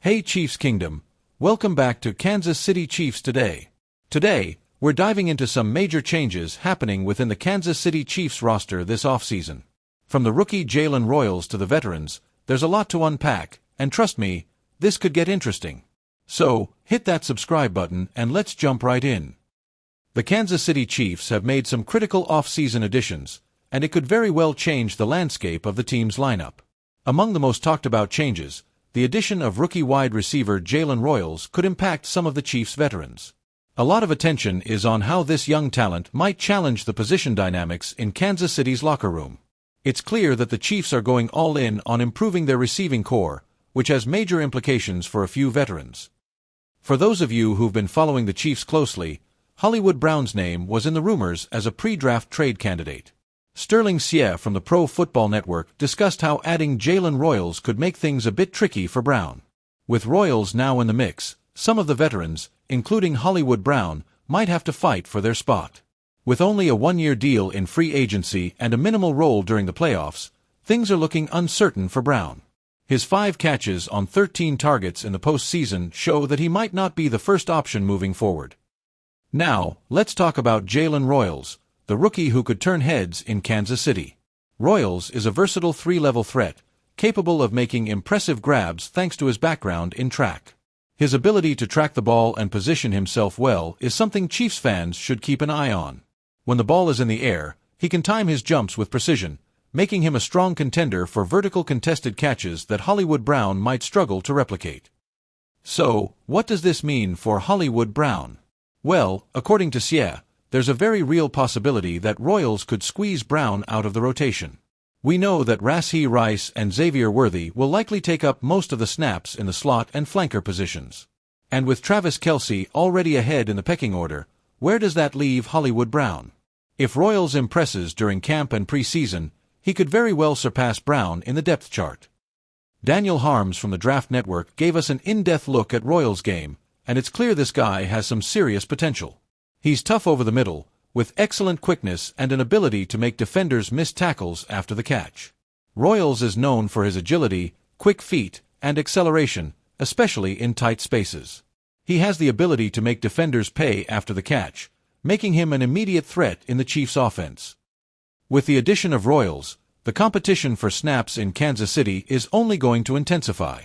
Hey Chiefs Kingdom, welcome back to Kansas City Chiefs Today. Today, we're diving into some major changes happening within the Kansas City Chiefs roster this offseason. From the rookie Jalen Royals to the veterans, there's a lot to unpack, and trust me, this could get interesting. So, hit that subscribe button and let's jump right in. The Kansas City Chiefs have made some critical offseason additions, and it could very well change the landscape of the team's lineup. Among the most talked about changes, the addition of rookie wide receiver Jalen Royals could impact some of the Chiefs' veterans. A lot of attention is on how this young talent might challenge the position dynamics in Kansas City's locker room. It's clear that the Chiefs are going all in on improving their receiving core, which has major implications for a few veterans. For those of you who've been following the Chiefs closely, Hollywood Brown's name was in the rumors as a pre-draft trade candidate. Sterling Sierra from the Pro Football Network discussed how adding Jalen Royals could make things a bit tricky for Brown. With Royals now in the mix, some of the veterans, including Hollywood Brown, might have to fight for their spot. With only a one-year deal in free agency and a minimal role during the playoffs, things are looking uncertain for Brown. His 5 catches on 13 targets in the postseason show that he might not be the first option moving forward. Now, let's talk about Jalen Royals, the rookie who could turn heads in Kansas City. Royals is a versatile 3-level threat, capable of making impressive grabs thanks to his background in track. His ability to track the ball and position himself well is something Chiefs fans should keep an eye on. When the ball is in the air, he can time his jumps with precision, making him a strong contender for vertical contested catches that Hollywood Brown might struggle to replicate. So, what does this mean for Hollywood Brown? Well, according to Sierra, there's a very real possibility that Royals could squeeze Brown out of the rotation. We know that Rashee Rice and Xavier Worthy will likely take up most of the snaps in the slot and flanker positions. And with Travis Kelce already ahead in the pecking order, where does that leave Hollywood Brown? If Royals impresses during camp and preseason, he could very well surpass Brown in the depth chart. Daniel Harms from the Draft Network gave us an in-depth look at Royals' game, and it's clear this guy has some serious potential. He's tough over the middle, with excellent quickness and an ability to make defenders miss tackles after the catch. Royals is known for his agility, quick feet, and acceleration, especially in tight spaces. He has the ability to make defenders pay after the catch, making him an immediate threat in the Chiefs' offense. With the addition of Royals, the competition for snaps in Kansas City is only going to intensify.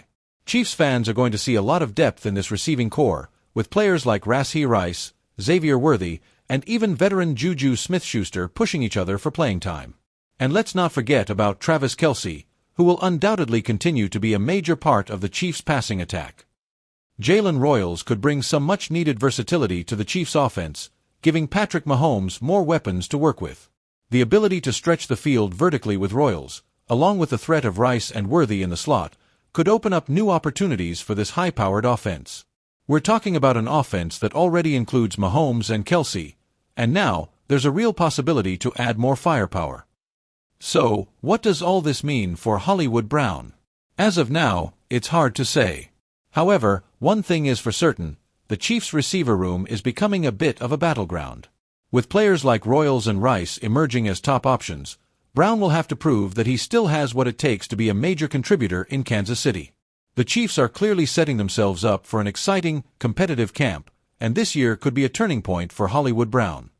Chiefs fans are going to see a lot of depth in this receiving core, with players like Rashee Rice, Xavier Worthy, and even veteran Juju Smith-Schuster pushing each other for playing time. And let's not forget about Travis Kelce, who will undoubtedly continue to be a major part of the Chiefs' passing attack. Jalen Royals could bring some much-needed versatility to the Chiefs' offense, giving Patrick Mahomes more weapons to work with. The ability to stretch the field vertically with Royals, along with the threat of Rice and Worthy in the slot, could open up new opportunities for this high-powered offense. We're talking about an offense that already includes Mahomes and Kelce, and now there's a real possibility to add more firepower. So, what does all this mean for Hollywood Brown? As of now, it's hard to say. However, one thing is for certain, the Chiefs' receiver room is becoming a bit of a battleground. With players like Royals and Rice emerging as top options, Brown will have to prove that he still has what it takes to be a major contributor in Kansas City. The Chiefs are clearly setting themselves up for an exciting, competitive camp, and this year could be a turning point for Hollywood Brown.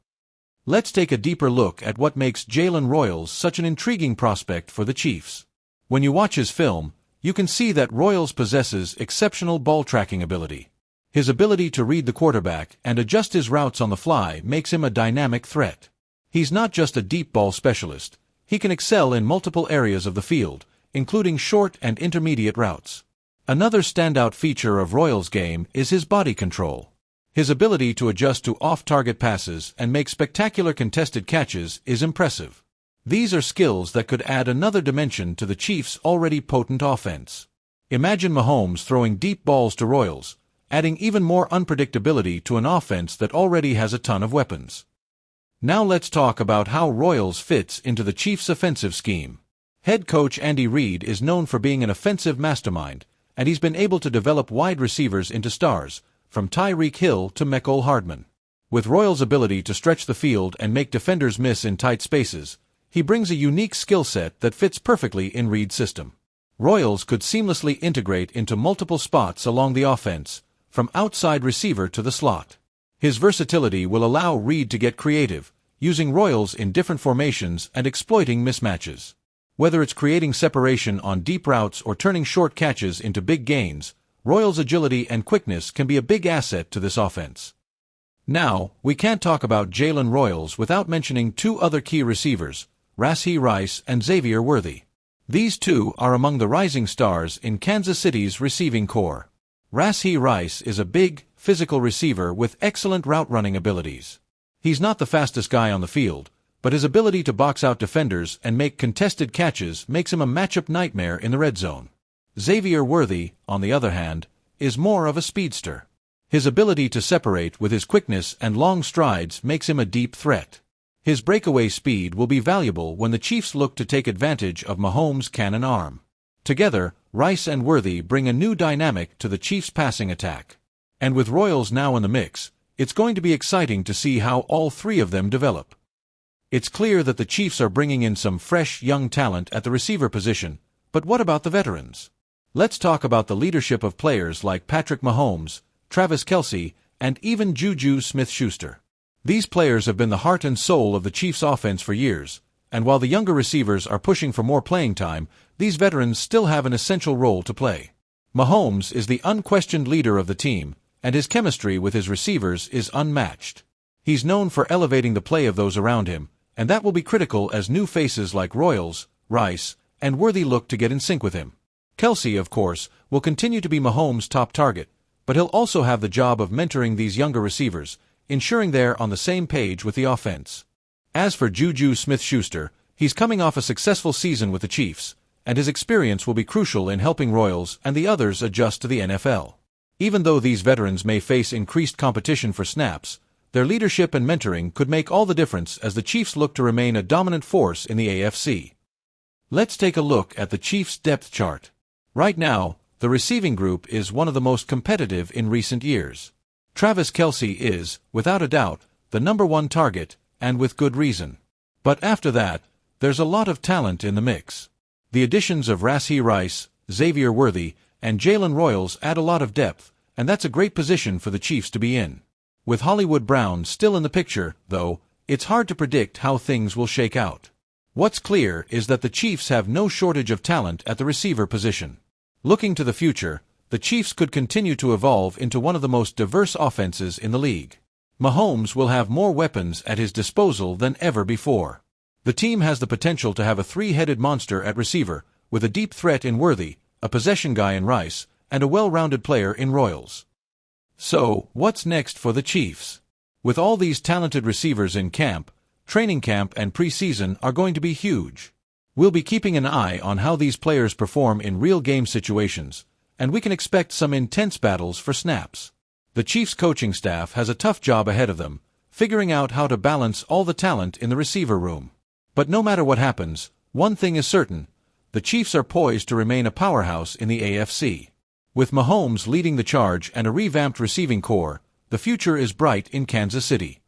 Let's take a deeper look at what makes Jalen Royals such an intriguing prospect for the Chiefs. When you watch his film, you can see that Royals possesses exceptional ball-tracking ability. His ability to read the quarterback and adjust his routes on the fly makes him a dynamic threat. He's not just a deep ball specialist, he can excel in multiple areas of the field, including short and intermediate routes. Another standout feature of Royals' game is his body control. His ability to adjust to off-target passes and make spectacular contested catches is impressive. These are skills that could add another dimension to the Chiefs' already potent offense. Imagine Mahomes throwing deep balls to Royals, adding even more unpredictability to an offense that already has a ton of weapons. Now let's talk about how Royals fits into the Chiefs' offensive scheme. Head coach Andy Reid is known for being an offensive mastermind, and he's been able to develop wide receivers into stars, from Tyreek Hill to Mecole Hardman. With Royals' ability to stretch the field and make defenders miss in tight spaces, he brings a unique skill set that fits perfectly in Reid's system. Royals could seamlessly integrate into multiple spots along the offense, from outside receiver to the slot. His versatility will allow Reed to get creative, using Royals in different formations and exploiting mismatches. Whether it's creating separation on deep routes or turning short catches into big gains, Royals' agility and quickness can be a big asset to this offense. Now, we can't talk about Jalen Royals without mentioning two other key receivers, Rashee Rice and Xavier Worthy. These two are among the rising stars in Kansas City's receiving corps. Rashee Rice is a big, physical receiver with excellent route-running abilities. He's not the fastest guy on the field, but his ability to box out defenders and make contested catches makes him a matchup nightmare in the red zone. Xavier Worthy, on the other hand, is more of a speedster. His ability to separate with his quickness and long strides makes him a deep threat. His breakaway speed will be valuable when the Chiefs look to take advantage of Mahomes' cannon arm. Together, Rice and Worthy bring a new dynamic to the Chiefs' passing attack. And with Royals now in the mix, it's going to be exciting to see how all three of them develop. It's clear that the Chiefs are bringing in some fresh, young talent at the receiver position, but what about the veterans? Let's talk about the leadership of players like Patrick Mahomes, Travis Kelce, and even Juju Smith-Schuster. These players have been the heart and soul of the Chiefs' offense for years, and while the younger receivers are pushing for more playing time, these veterans still have an essential role to play. Mahomes is the unquestioned leader of the team, and his chemistry with his receivers is unmatched. He's known for elevating the play of those around him, and that will be critical as new faces like Royals, Rice, and Worthy look to get in sync with him. Kelce, of course, will continue to be Mahomes' top target, but he'll also have the job of mentoring these younger receivers, ensuring they're on the same page with the offense. As for Juju Smith-Schuster, he's coming off a successful season with the Chiefs, and his experience will be crucial in helping Royals and the others adjust to the NFL. Even though these veterans may face increased competition for snaps, their leadership and mentoring could make all the difference as the Chiefs look to remain a dominant force in the AFC. Let's take a look at the Chiefs' depth chart. Right now, the receiving group is one of the most competitive in recent years. Travis Kelce is, without a doubt, the #1 target, and with good reason. But after that, there's a lot of talent in the mix. The additions of Rashee Rice, Xavier Worthy, and Jalen Royals add a lot of depth, and that's a great position for the Chiefs to be in. With Hollywood Brown still in the picture, though, it's hard to predict how things will shake out. What's clear is that the Chiefs have no shortage of talent at the receiver position. Looking to the future, the Chiefs could continue to evolve into one of the most diverse offenses in the league. Mahomes will have more weapons at his disposal than ever before. The team has the potential to have a three-headed monster at receiver, with a deep threat in Worthy, a possession guy in Rice, and a well-rounded player in Royals. So, what's next for the Chiefs? With all these talented receivers in camp, training camp and preseason are going to be huge. We'll be keeping an eye on how these players perform in real game situations, and we can expect some intense battles for snaps. The Chiefs coaching staff has a tough job ahead of them, figuring out how to balance all the talent in the receiver room. But no matter what happens, one thing is certain: the Chiefs are poised to remain a powerhouse in the AFC. With Mahomes leading the charge and a revamped receiving corps, the future is bright in Kansas City.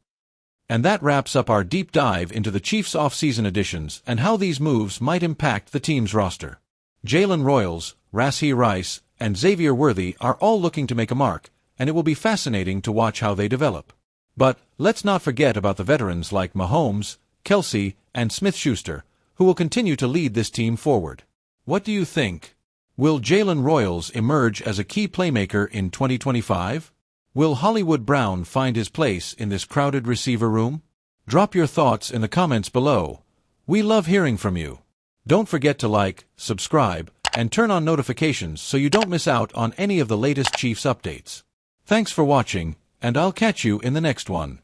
And that wraps up our deep dive into the Chiefs' offseason additions and how these moves might impact the team's roster. Jalen Royals, Rashee Rice, and Xavier Worthy are all looking to make a mark, and it will be fascinating to watch how they develop. But let's not forget about the veterans like Mahomes, Kelce, and Smith-Schuster, who will continue to lead this team forward. What do you think? Will Jalen Royals emerge as a key playmaker in 2025? Will Hollywood Brown find his place in this crowded receiver room? Drop your thoughts in the comments below. We love hearing from you. Don't forget to like, subscribe, and turn on notifications so you don't miss out on any of the latest Chiefs updates. Thanks for watching, and I'll catch you in the next one.